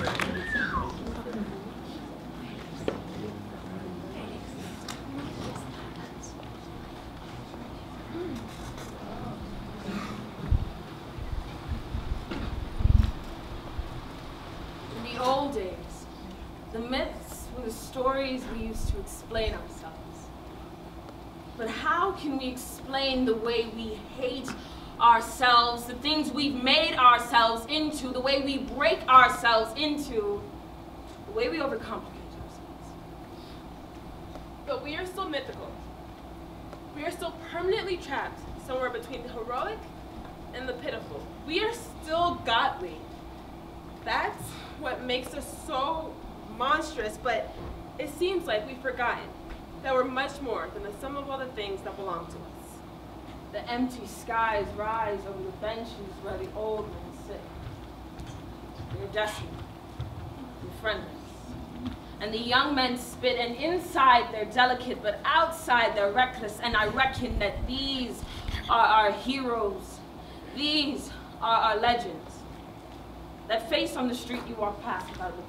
In the old days, the myths were the stories we used to explain ourselves. But how can we explain the way we hate ourselves, the things we've made ourselves into, the way we break ourselves into, the way we overcomplicate ourselves? But we are still mythical. We are still permanently trapped somewhere between the heroic and the pitiful. We are still godly. That's what makes us so monstrous, but it seems like we've forgotten that we're much more than the sum of all the things that belong to us. The empty skies rise over the benches where the old men sit. They're desolate and friendless. And the young men spit, and inside they're delicate, but outside they're reckless. And I reckon that these are our heroes. These are our legends. That face on the street you walk past without looking.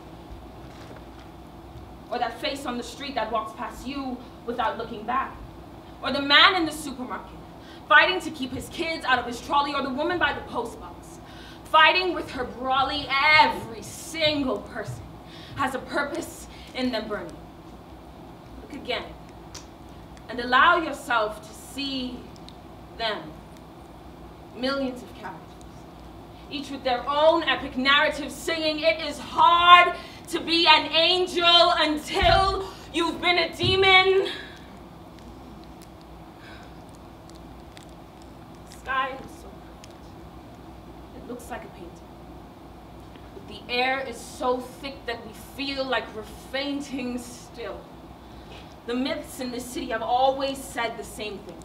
Or that face on the street that walks past you without looking back. Or the man in the supermarket, fighting to keep his kids out of his trolley. Or the woman by the post box, fighting with her brawly. Every single person has a purpose in them burning. Look again, and allow yourself to see them. Millions of characters, each with their own epic narrative, singing, "It is hard to be an angel until you've been a demon." The sky is so bright. It looks like a painting. But the air is so thick that we feel like we're fainting still. The myths in this city have always said the same thing.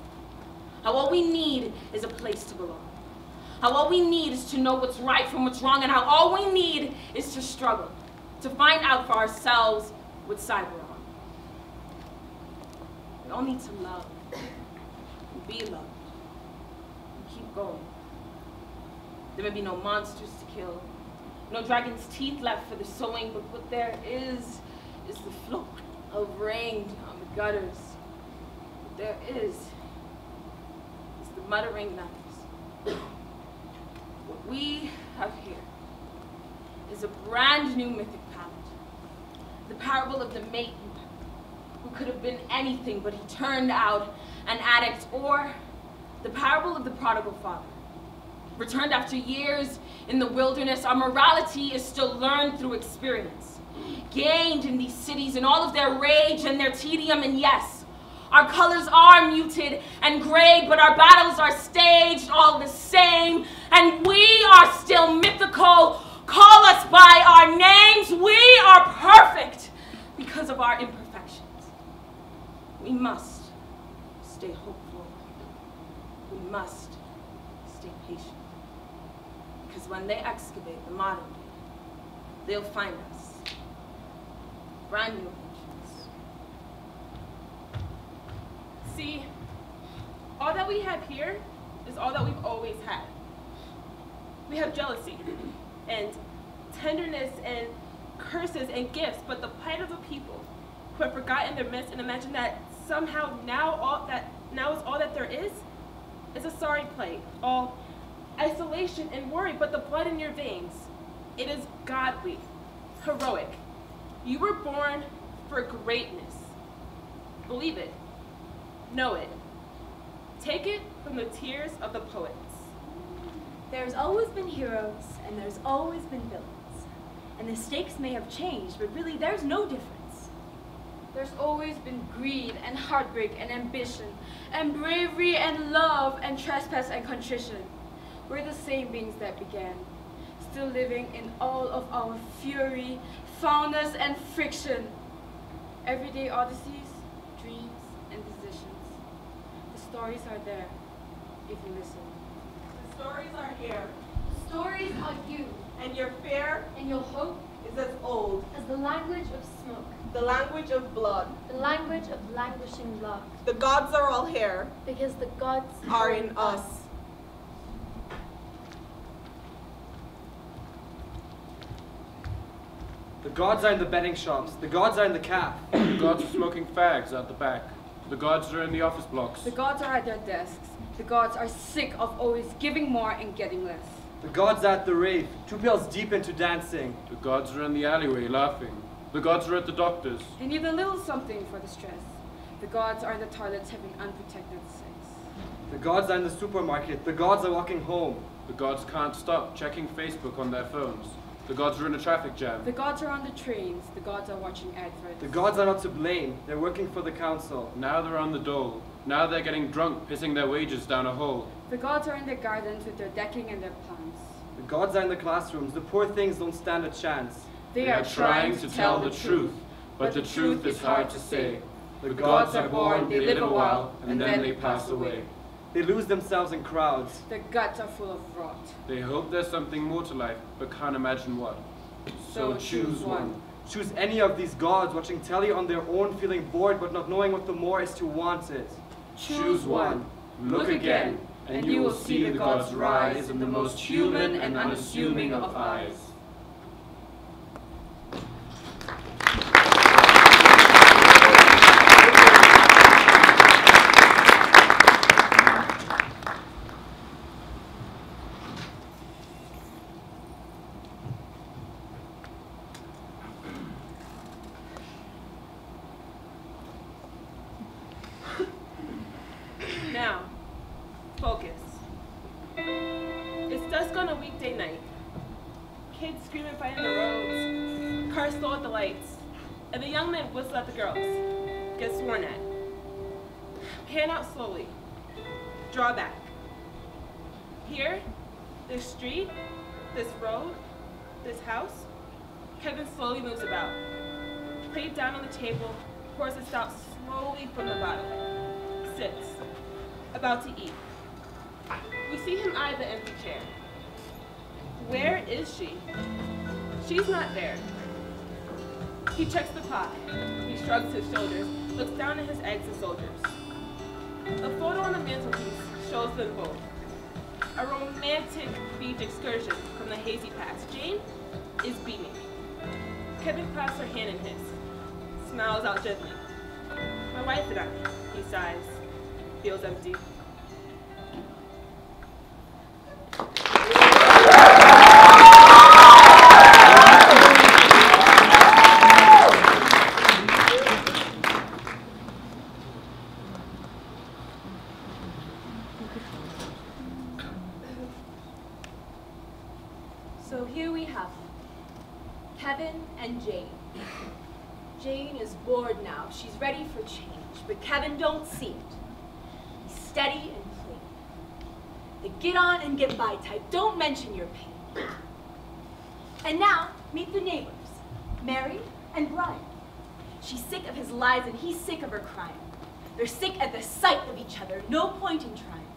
How all we need is a place to belong. How all we need is to know what's right from what's wrong, and how all we need is to struggle, to find out for ourselves what's side we're on. We all need to love, and be loved, and keep going. There may be no monsters to kill, no dragon's teeth left for the sowing, but what there is the flow of rain on the gutters. What there is the muttering knives. What we have here is a brand new mythic palette. The parable of the mate who could have been anything, but he turned out an addict. Or the parable of the prodigal father, returned after years in the wilderness. Our morality is still learned through experience, gained in these cities in all of their rage and their tedium. And yes, our colors are muted and gray, but our battles are staged all the same, and we are still mythical. Call us by our names. We are perfect because of our imperfections. We must stay hopeful. We must stay patient. Because when they excavate the modern day, they'll find us brand new inventions. See, all that we have here is all that we've always had. We have jealousy and tenderness and curses and gifts, but the plight of the people who have forgotten their myths and imagine that somehow now is all that there is a sorry plight, all isolation and worry. But the blood in your veins, it is godly, heroic. You were born for greatness. Believe it, know it, take it from the tears of the poets. There's always been heroes, and there's always been villains. And the stakes may have changed, but really there's no difference. There's always been greed and heartbreak and ambition and bravery and love and trespass and contrition. We're the same beings that began, still living in all of our fury, foulness, and friction. Everyday odysseys, dreams, and decisions. The stories are there, if you listen. The stories are here, Stories are you, and your fear and your hope is as old as the language of smoke, the language of blood. the language of languishing love, The gods are all here, because the gods are in us. The gods are in the betting shops. The gods are in the caf. The gods are smoking fags out the back. The gods are in the office blocks. The gods are at their desks. The gods are sick of always giving more and getting less. The gods are at the rave, 2 pills deep into dancing. The gods are in the alleyway laughing. The gods are at the doctor's. They need a little something for the stress. The gods are in the toilets having unprotected sex. The gods are in the supermarket. The gods are walking home. The gods can't stop checking Facebook on their phones. The gods are in a traffic jam. The gods are on the trains. The gods are watching adverts. The gods are not to blame. They're working for the council. Now they're on the dole. Now they're getting drunk, pissing their wages down a hole. The gods are in their gardens with their decking and their plants. The gods are in the classrooms. The poor things don't stand a chance. They are trying to tell the truth, but the truth is hard to say. The gods are born, they live a while, and then they pass away. They lose themselves in crowds. Their guts are full of rot. They hope there's something more to life, but can't imagine what. So choose one. Choose any of these gods, watching telly on their own, feeling bored but not knowing what the more is to want it. Choose one. Look again, and you will see the gods rise in the most human and unassuming of eyes. Now, focus. It's dusk on a weekday night. Kids scream and fight in the roads. Cars slow at the lights. And the young men whistle at the girls. Get sworn at. Pan out slowly. Draw back. Here, this street, this road, this house. Kevin slowly moves about. Plate down on the table, pours it out slowly from the bottom. Sits. About to eat. We see him eye the empty chair. Where is she? She's not there. He checks the pot. He shrugs his shoulders, looks down at his eggs and soldiers. The photo on the mantelpiece shows them both. A romantic beach excursion from the hazy past. Jane is beaming. Kevin clasps her hand in his, smiles out gently. My wife and I, he sighs. Feels empty. So here we have them, Kevin and Jane. Jane is bored now. She's ready for change, but Kevin don't see it. Steady and clean. The get on and get by type. Don't mention your pain. And now, meet the neighbors, Mary and Brian. She's sick of his lies and he's sick of her crying. They're sick at the sight of each other. No point in trying.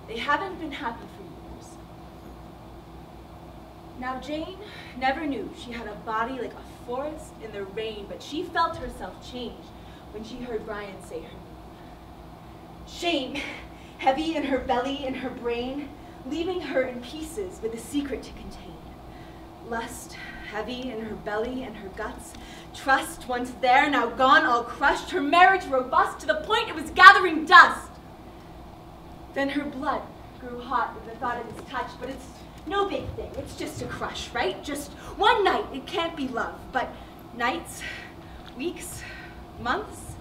They haven't been happy for years. Now Jane never knew she had a body like a forest in the rain, but she felt herself change when she heard Brian say her name. Shame, heavy in her belly and her brain, leaving her in pieces with a secret to contain. Lust, heavy in her belly and her guts. Trust, once there, now gone, all crushed. Her marriage robust to the point it was gathering dust. Then her blood grew hot with the thought of his touch, but it's no big thing. It's just a crush, right? Just one night. It can't be love, but nights, weeks, months,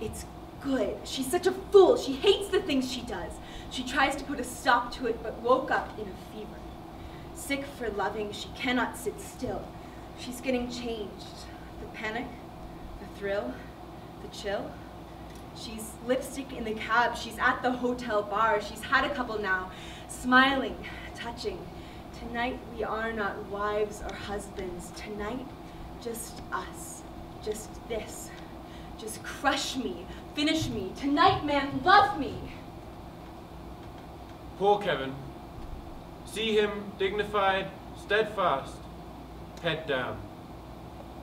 it's good. She's such a fool. She hates the things she does. She tries to put a stop to it, but woke up in a fever. Sick for loving, she cannot sit still. She's getting changed. The panic, the thrill, the chill. She's lipstick in the cab. She's at the hotel bar. She's had a couple now, smiling, touching. Tonight we are not wives or husbands. Tonight, just us. Just this. Just crush me. Finish me. Tonight, man, love me. Poor Kevin. See him dignified, steadfast, head down.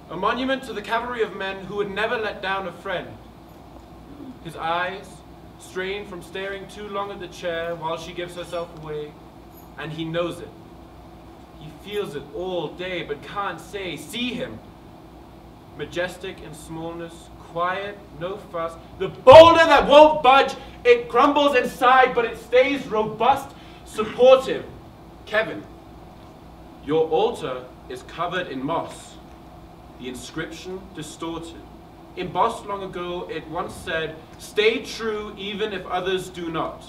A monument to the cavalry of men who would never let down a friend. His eyes, strained from staring too long at the chair while she gives herself away, and he knows it. He feels it all day, but can't say. See him. Majestic in smallness, quiet, no fuss. The boulder that won't budge, it crumbles inside, but it stays robust, supportive. Kevin, your altar is covered in moss, the inscription distorted. Embossed long ago, it once said, "Stay true even if others do not."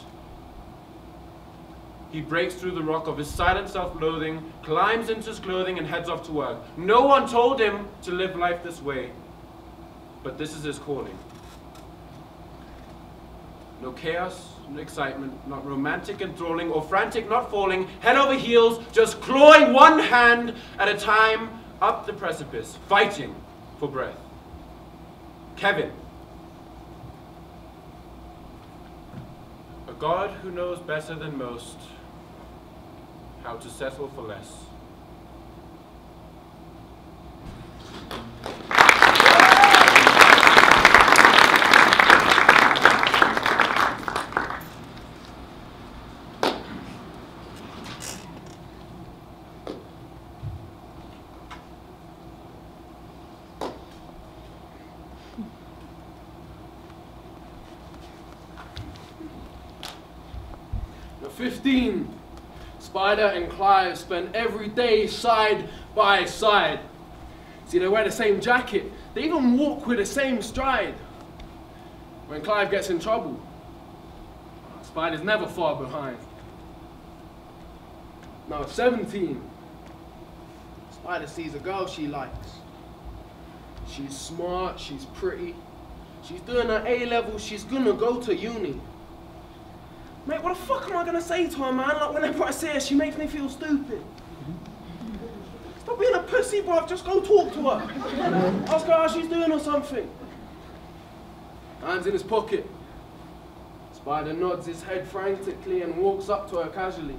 He breaks through the rock of his silent self-loathing, climbs into his clothing, and heads off to work. No one told him to live life this way, but this is his calling. No chaos, no excitement, not romantic enthralling or frantic, not falling, head over heels, just clawing one hand at a time up the precipice, fighting for breath. Kevin. A God who knows better than most how to settle for less. At 15, Spider and Clive spend every day side by side. See, they wear the same jacket. They even walk with the same stride. When Clive gets in trouble, Spider's never far behind. Now at 17, Spider sees a girl she likes. She's smart, she's pretty. She's doing her A-level, she's gonna go to uni. Mate, what the fuck am I gonna say to her, man? Like, whenever I see her, she makes me feel stupid. Stop being a pussy, bruv. Just go talk to her. Ask her how she's doing or something. Hands in his pocket. Spider nods his head frantically and walks up to her casually.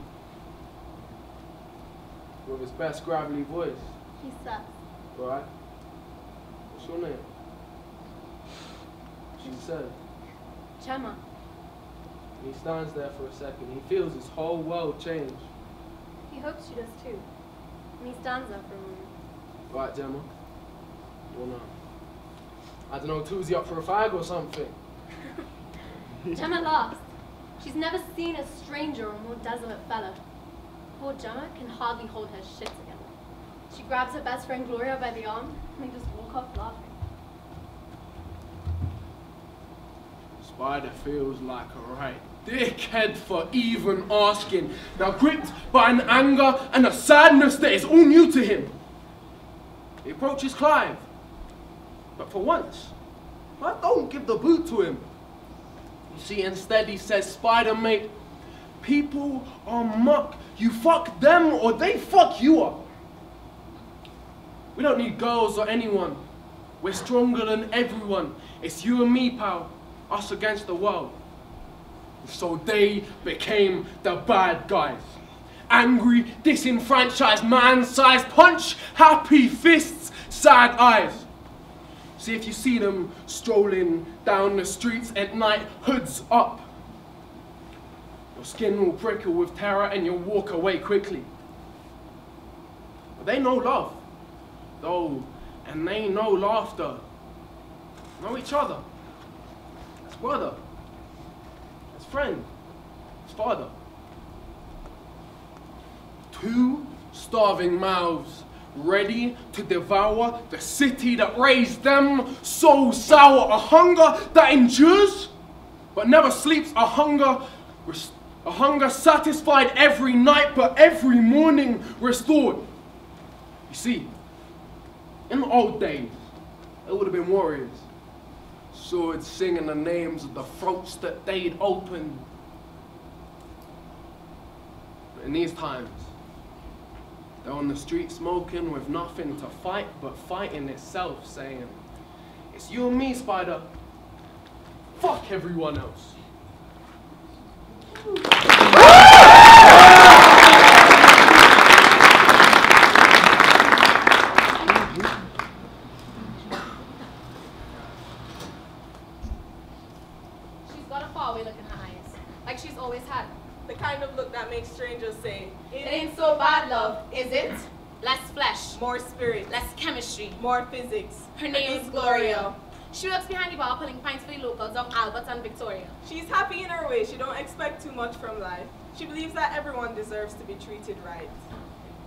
With his best gravelly voice. He says. Right? What's your name? She said. Gemma. He stands there for a second. He feels his whole world change. He hopes she does too. And he stands there for a moment. Right, Gemma? Well, no. I don't know, Tuesday up for a fag or something. Gemma laughs. She's never seen a stranger or more desolate fella. Poor Gemma can hardly hold her shit together. She grabs her best friend Gloria by the arm and they just walk off laughing. Spider feels like a right dickhead for even asking. Now gripped by an anger and a sadness that is all new to him. He approaches Clive. But for once, I don't give the boot to him. You see, instead he says, Spider mate, people are muck. You fuck them or they fuck you up. We don't need girls or anyone. We're stronger than everyone. It's you and me, pal. Us against the world. So they became the bad guys. Angry, disenfranchised, man-sized, punch-happy fists, sad eyes. See, if you see them strolling down the streets at night, hoods up, your skin will prickle with terror and you'll walk away quickly. But they know love, though, and they know laughter. Know each other. As brother, as friend, as father. Two starving mouths ready to devour the city that raised them, so sour. A hunger that endures but never sleeps. A hunger satisfied every night but every morning restored. You see, in the old days, it would have been warriors. Swords singing the names of the throats that they'd opened. But in these times, they're on the street smoking with nothing to fight but fighting itself, saying, it's you and me, Spider. Fuck everyone else. She's got a faraway look in her eyes, like she's always had. The kind of look that that makes strangers say, It ain't so bad, love, is it? Less flesh, more spirit, less chemistry. more physics. Her name is Gloria. She works behind the bar pulling pints for the locals on Albert and Victoria. She's happy in her way. She don't expect too much from life. She believes that everyone deserves to be treated right.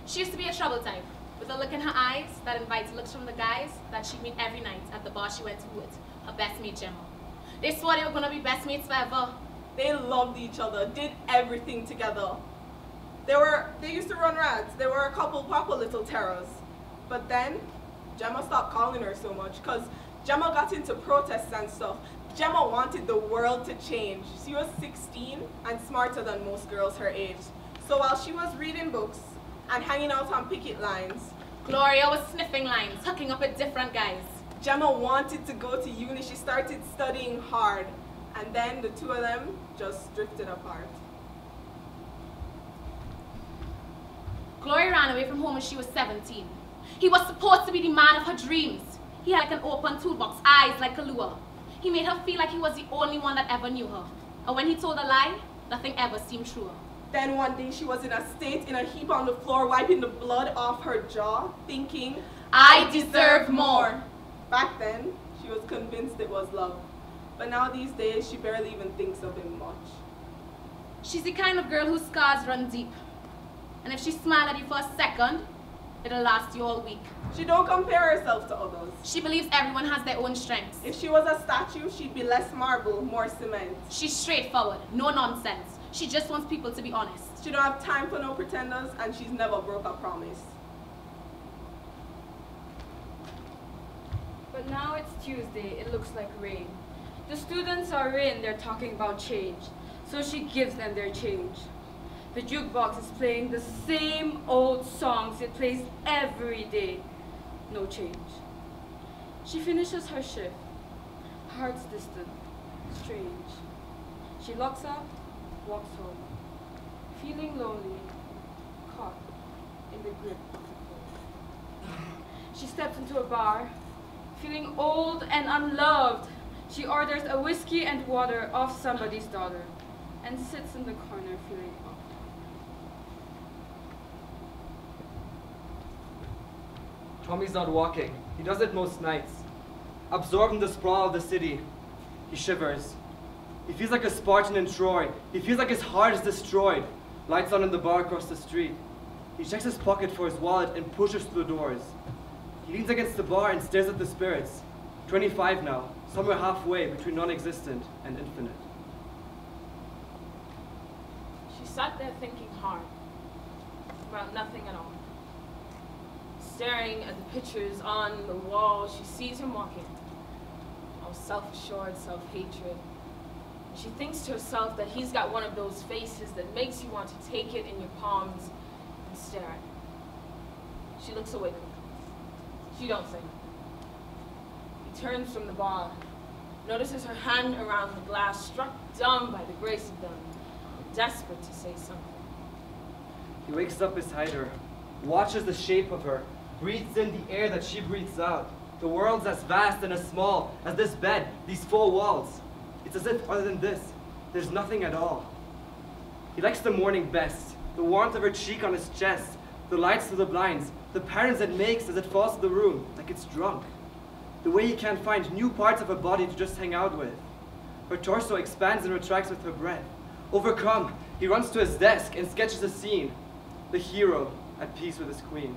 She used to be a trouble type, with a look in her eyes that invites looks from the guys that she'd meet every night at the bar she went to with her best mate Gemma. They swore they were gonna be best mates forever. They loved each other, did everything together. They used to run rads. They were a couple proper little terrors. But then, Gemma stopped calling her so much because Gemma got into protests and stuff. Gemma wanted the world to change. She was 16 and smarter than most girls her age. So while she was reading books and hanging out on picket lines, Gloria was sniffing lines, hooking up with different guys. Gemma wanted to go to uni. She started studying hard. And then the two of them just drifted apart. Gloria ran away from home when she was 17. He was supposed to be the man of her dreams. He had like an open toolbox, eyes like a lure. He made her feel like he was the only one that ever knew her. And when he told a lie, nothing ever seemed truer. Then one day she was in a state, in a heap on the floor, wiping the blood off her jaw, thinking, I deserve more. Back then, she was convinced it was love. But now these days, she barely even thinks of him much. She's the kind of girl whose scars run deep. And if she smiled at you for a second, it'll last you all week. She don't compare herself to others. She believes everyone has their own strengths. If she was a statue, she'd be less marble, more cement. She's straightforward, no nonsense. She just wants people to be honest. She don't have time for no pretenders, and she's never broke a promise. But now it's Tuesday, it looks like rain. The students are in, they're talking about change. So she gives them their change. The jukebox is playing the same old songs it plays every day. No change. She finishes her shift. Heart's distant, strange. She locks up, walks home, feeling lonely, caught in the grip of the cold. She steps into a bar, feeling old and unloved. She orders a whiskey and water off somebody's daughter and sits in the corner feeling awful. Tommy's not walking. He does it most nights. Absorbed in the sprawl of the city, he shivers. He feels like a Spartan in Troy. He feels like his heart is destroyed. Lights on in the bar across the street. He checks his pocket for his wallet and pushes through the doors. He leans against the bar and stares at the spirits. 25 now, somewhere halfway between non-existent and infinite. She sat there thinking hard about nothing at all. Staring at the pictures on the wall, she sees him walking. All self-assured, self-hatred. She thinks to herself that he's got one of those faces that makes you want to take it in your palms and stare at it. She looks away quickly. She don't say nothing. He turns from the bar, notices her hand around the glass, struck dumb by the grace of them, desperate to say something. He wakes up beside her, watches the shape of her, breathes in the air that she breathes out. The world's as vast and as small as this bed, these four walls. It's as if, other than this, there's nothing at all. He likes the morning best, the warmth of her cheek on his chest, the lights through the blinds, the patterns it makes as it falls to the room, like it's drunk. The way he can't find new parts of her body to just hang out with. Her torso expands and retracts with her breath. Overcome, he runs to his desk and sketches a scene. The hero at peace with his queen.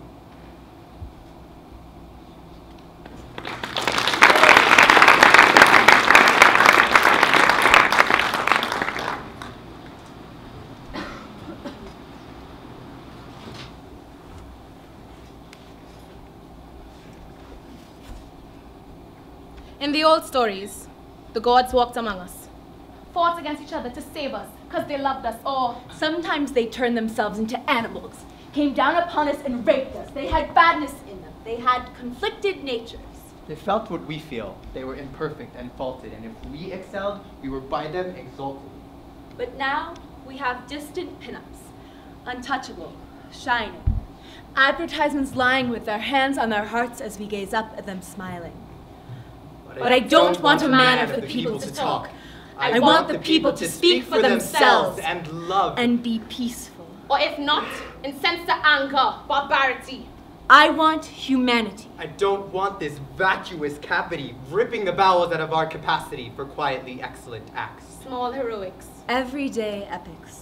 In the old stories, the gods walked among us, fought against each other to save us because they loved us, or sometimes they turned themselves into animals, came down upon us and raped us. They had badness in them. They had conflicted natures. They felt what we feel. They were imperfect and faulted, and if we excelled, we were by them exalted. But now we have distant pinups, untouchable, shining. Advertisements lying with their hands on their hearts as we gaze up at them smiling. But I don't want a man of the people to talk. I want the people to speak for themselves and love and be peaceful. Or if not, incensed to anger, barbarity. I want humanity. I don't want this vacuous cavity ripping the bowels out of our capacity for quietly excellent acts. Small heroics. Everyday epics.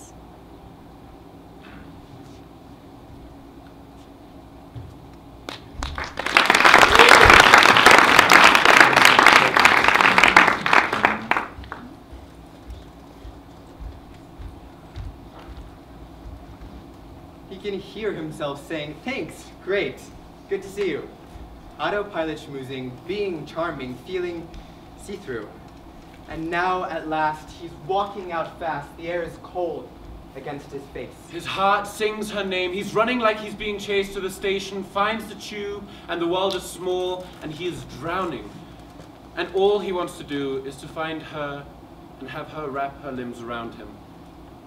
He can hear himself saying, "Thanks, great, good to see you." Autopilot schmoozing, being charming, feeling see-through. And now, at last, he's walking out fast. The air is cold against his face. His heart sings her name. He's running like he's being chased to the station, finds the tube, and the world is small, and he is drowning. And all he wants to do is to find her and have her wrap her limbs around him.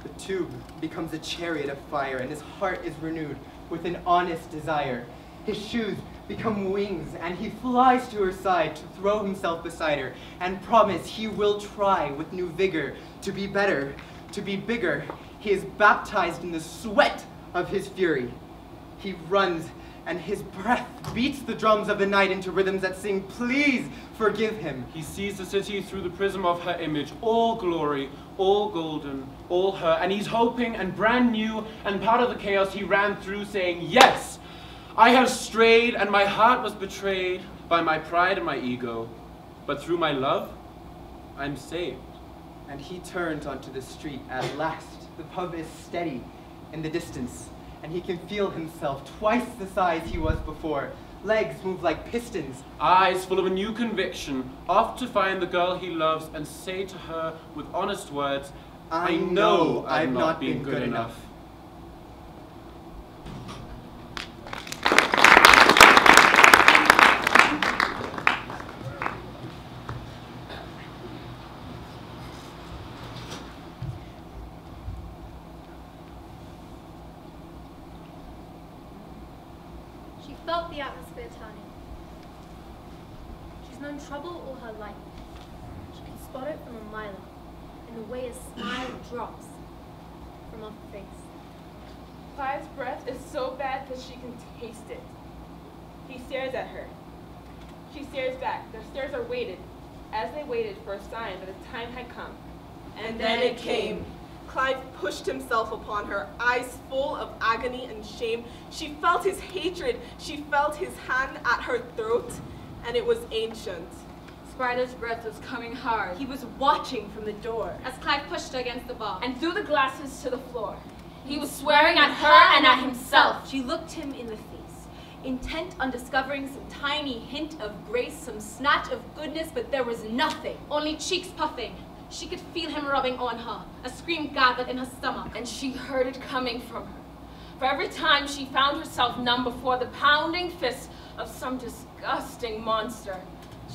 The tube becomes a chariot of fire, and his heart is renewed with an honest desire. His shoes become wings, and he flies to her side to throw himself beside her and promise he will try with new vigor to be better, to be bigger. He is baptized in the sweat of his fury. He runs, and his breath beats the drums of the night into rhythms that sing, "Please forgive him." He sees the city through the prism of her image, all glory, all golden, all her, and he's hoping and brand new and part of the chaos he ran through, saying, "Yes, I have strayed and my heart was betrayed by my pride and my ego, but through my love, I'm saved." And he turns onto the street at last. The pub is steady in the distance, and he can feel himself twice the size he was before. Legs move like pistons. Eyes full of a new conviction, off to find the girl he loves and say to her with honest words, "I know I've not been good enough." She felt the atmosphere turning. She's known trouble all her life. She can spot it from a mile off, in the way a smile drops from off her face. Clive's breath is so bad that she can taste it. He stares at her. She stares back. Their stares are weighted, as they waited for a sign that the time had come. And then it came. Clive pushed himself upon her, eyes full of agony and shame. She felt his hatred. She felt his hand at her throat, and it was ancient. Spider's breath was coming hard. He was watching from the door. As Clive pushed her against the bar. And threw the glasses to the floor. He was swearing at her and at himself. She looked him in the face, intent on discovering some tiny hint of grace, some snatch of goodness, but there was nothing. Only cheeks puffing. She could feel him rubbing on her. A scream gathered in her stomach. And she heard it coming from her. For every time she found herself numb before the pounding fist of some disgusting monster,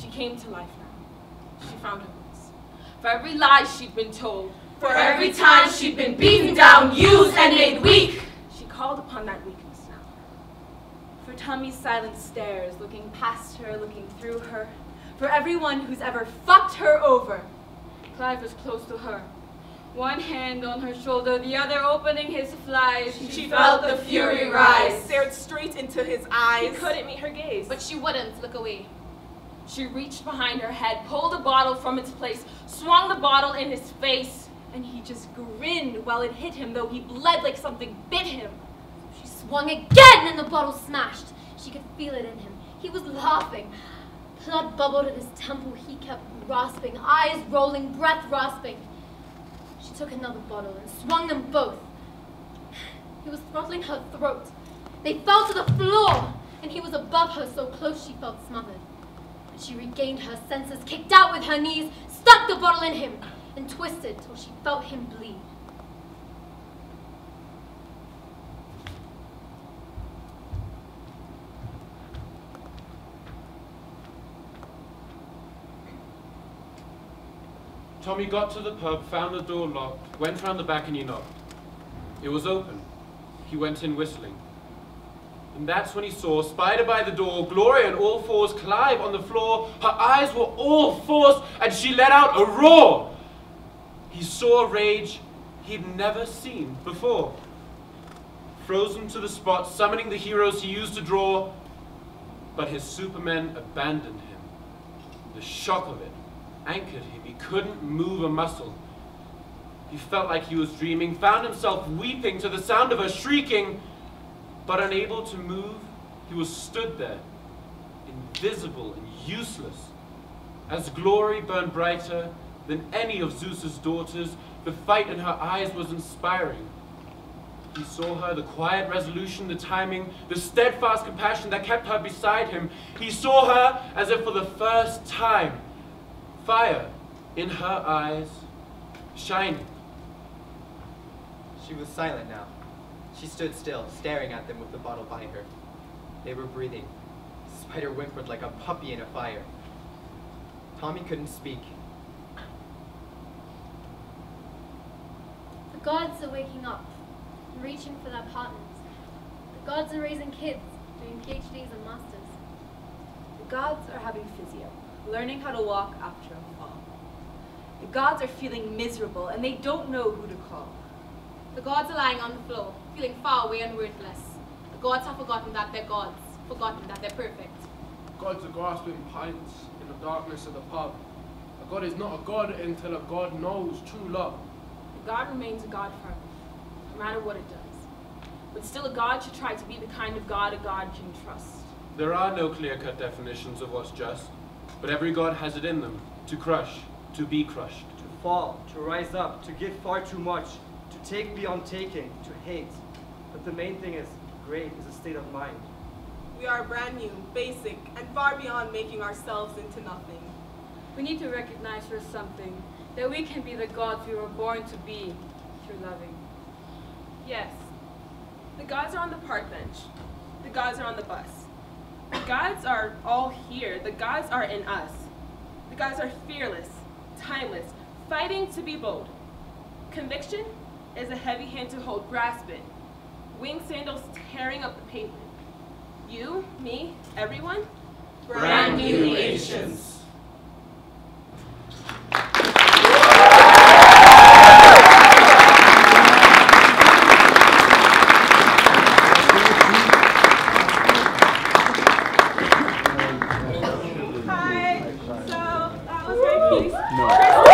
she came to life now. She found her voice. For every lie she'd been told, For every time she'd been beaten down, used, and made weak, she called upon that weakness now. For Tommy's silent stares, looking past her, looking through her. For everyone who's ever fucked her over. Clive was close to her. One hand on her shoulder, the other opening his flies. she felt the fury rise, stared straight into his He eyes. couldn't meet her gaze. But she wouldn't look away. She reached behind her head, pulled a bottle from its place, swung the bottle in his face. And he just grinned while it hit him, though he bled like something bit him. She swung again and the bottle smashed. She could feel it in him. He was laughing. Blood bubbled in his temple. He kept rasping, eyes rolling, breath rasping. She took another bottle and swung them both. He was throttling her throat. They fell to the floor, and he was above her, so close she felt smothered. But she regained her senses, kicked out with her knees, stuck the bottle in him, and twisted till she felt him bleed. Tommy got to the pub, found the door locked, went round the back and he knocked. It was open. He went in whistling. And that's when he saw, Spider by the door, Gloria on all fours, Clive on the floor. Her eyes were all forced and she let out a roar. He saw a rage he'd never seen before. frozen to the spot, summoning the heroes he used to draw, but his supermen abandoned him. The shock of it anchored him. He couldn't move a muscle. He felt like he was dreaming, found himself weeping to the sound of her shrieking, but unable to move, he was stood there, invisible and useless. As glory burned brighter than any of Zeus's daughters, the fight in her eyes was inspiring. He saw her, the quiet resolution, the timing, the steadfast compassion that kept her beside him. He saw her as if for the first time, fire in her eyes, shining. She was silent now. She stood still, staring at them with the bottle by her. They were breathing. Spider whimpered like a puppy in a fire. Tommy couldn't speak. The gods are waking up and reaching for their partners. The gods are raising kids, doing PhDs and masters. The gods are having physio, learning how to walk after a fall. The gods are feeling miserable and they don't know who to call. The gods are lying on the floor, feeling far away and worthless. The gods have forgotten that they're gods, forgotten that they're perfect. Gods are grasping pints in the darkness of the pub. A god is not a god until a god knows true love. A god remains a god forever, no matter what it does. But still, a god should try to be the kind of god a god can trust. There are no clear-cut definitions of what's just, but every god has it in them, to crush, to be crushed. To fall, to rise up, to give far too much, to take beyond taking, to hate. But the main thing is, great is a state of mind. We are brand new, basic, and far beyond making ourselves into nothing. We need to recognize for something that we can be the gods we were born to be through loving. Yes, the gods are on the park bench. The gods are on the bus. The gods are all here. The gods are in us. The gods are fearless, timeless, fighting to be bold. Conviction is a heavy hand to hold, grasp it. Winged sandals tearing up the pavement. You, me, everyone, Brand new nations. Hi. So that was very peaceful.